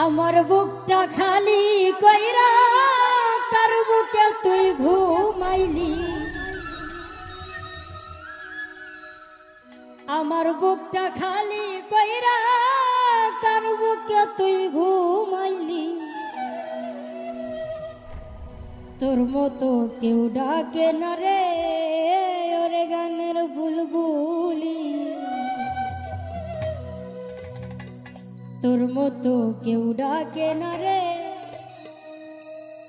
আমার বুকটা খালি কইরা কার বুকে তুই ঘুমাইলি। আমার বুকটা খালি কইরা কার বুকে তুই ঘুমাইলি। তোর মতো কেউ ডাকে না রে ওরে গানের বুলবুলি। তোর মতো কেউ ডাকে না রে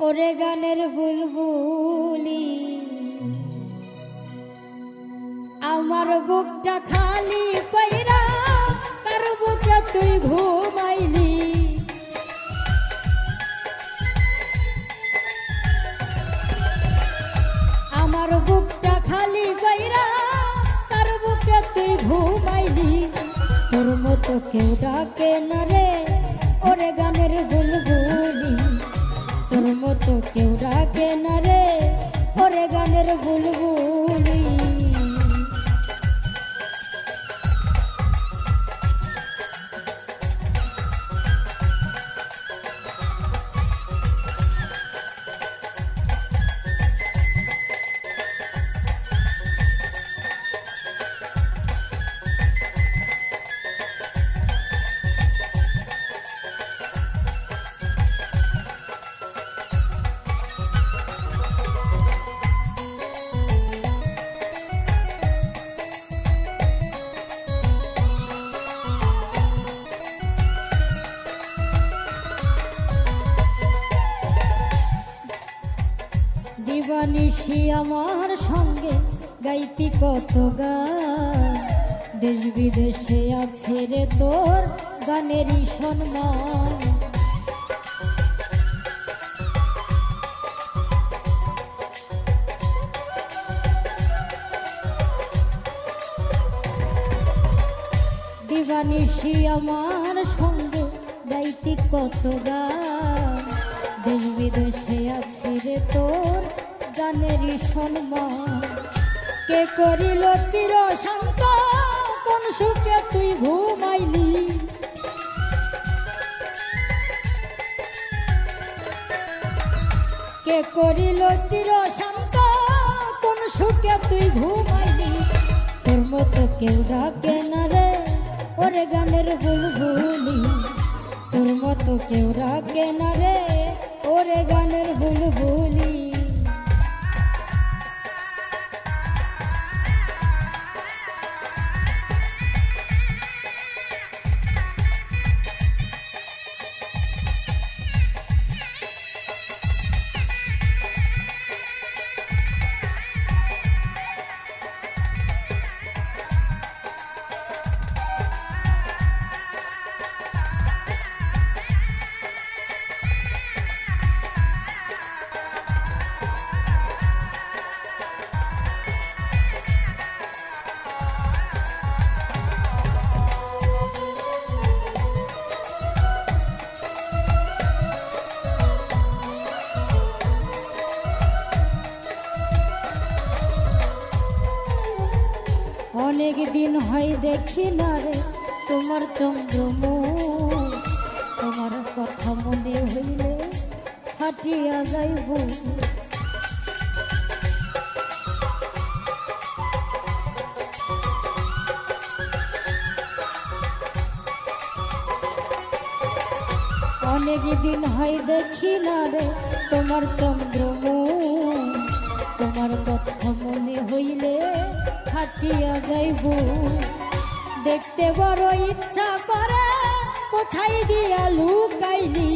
ওরে গানের বুলবুলি। আমার বুকটা খালি কইরা কার বুকে তুই ঘুমাইলি। আমার বুকটা খালি কইরা কার বুকে তুই ঘুমাইলি। তোর মতো কেউ ডাকে না রে ওরে গানের বুলবুলি। তোর মতো কেউ ডাকে না রে ওরে গানের বুলবুলি। দিবানিশি আমার সঙ্গে গাইতি কত গান। দেশ বিদেশে আছে রে তোর গানেরই সম্মান। দিবানিশি আমার সঙ্গে গাইতি কত গান। দেশ বিদেশে আছে রে তোর গানেরই সম্মান। কে করিল চির শান্ত কোন সুখে তুই ঘুমাইলি। কে করিল চির শান্ত কোন সুখে তুই ঘুমাইলি। তোর মতো কেউ ডাকে না রে ওরে গানের বুলবুলি। তোর মতো কেউ ডাকে না রে ওরে গানের বুলবুলি। অনেক দিন হয় দেখি না রে তোমার চন্দ্রমুখ। তোমার কথা মনে হইলে ফাটিয়া যাইব। অনেক দিন হয় দেখি না রে তোমার চন্দ্রমুখ। তোমার কথা মনে হইলে ফাটিয়া যাইব। দেখতে বড় ইচ্ছা করে কোথায় দিয়া লুকাইলি।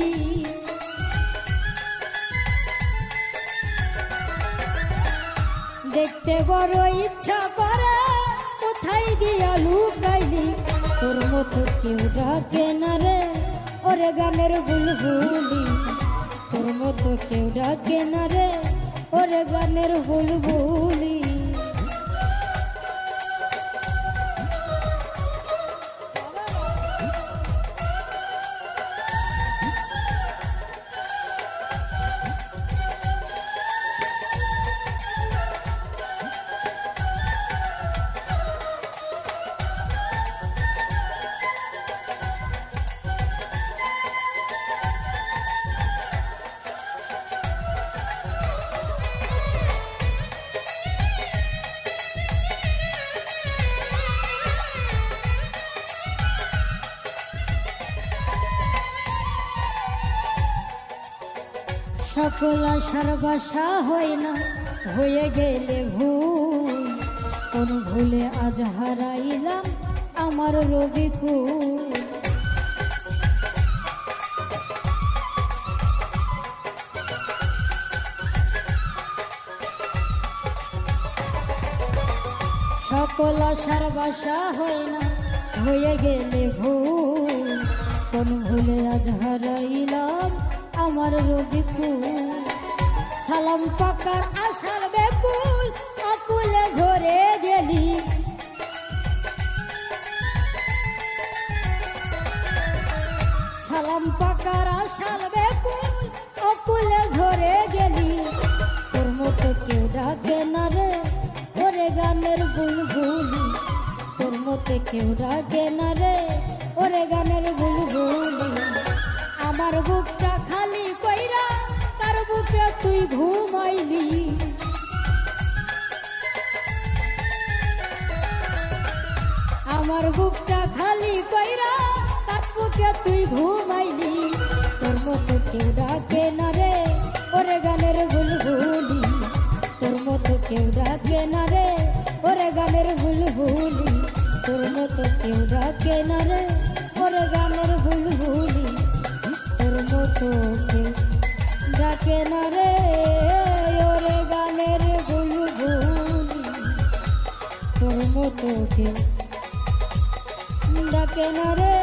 দেখতে বড় ইচ্ছা করে কোথায় দিয়া লুকাইলি। তোর মতো কেউ ডাকে না রে ওরে গানের বুলবুলি। তোর মতো কেউ ডাকে না রে ওরে গানের বুলবুলি। সকল আশার বাসা হয় না, হয়ে গেলে ভুল। কোন ভুলে আজ হারাইলাম আমার রবিকুল। সকল আশার বাসা হয় না, হয়ে গেলে ভুল। কোন ভুলে আজ হারাইলাম আমার রবিকুল। সালাম পাকার আশার বেকুল, অকুলে ধরে গেলি। সালাম পাকার আশার বেকুল, অকুলে ধরে গেলি। তোর মতো কেউ ডাকে না রে ওরে গানের বুলবুলি। তোর মতো কেউ ডাকে না রে ওরে গানের বুলবুলি। আমার বুকটা খালি কইরা তার বুকে তুই ঘুমাইলি। আমার বুকটা খালি কইরা তার বুকে তুই ঘুমাইলি। তোর মতো কেউ ডাকে না রে ওরে গানের বুলবুলি। তোর মতো কেউ ডাকে না রে ওরে গানের বুলবুলি। তোর মতো কেউ ডাকে না রে ওরে গানের বুলবুলি। তোর মতো কেউ ডাকে না রে ওরে গানের বুলবুলি। তোর মতো কেউ ডাকে না রে।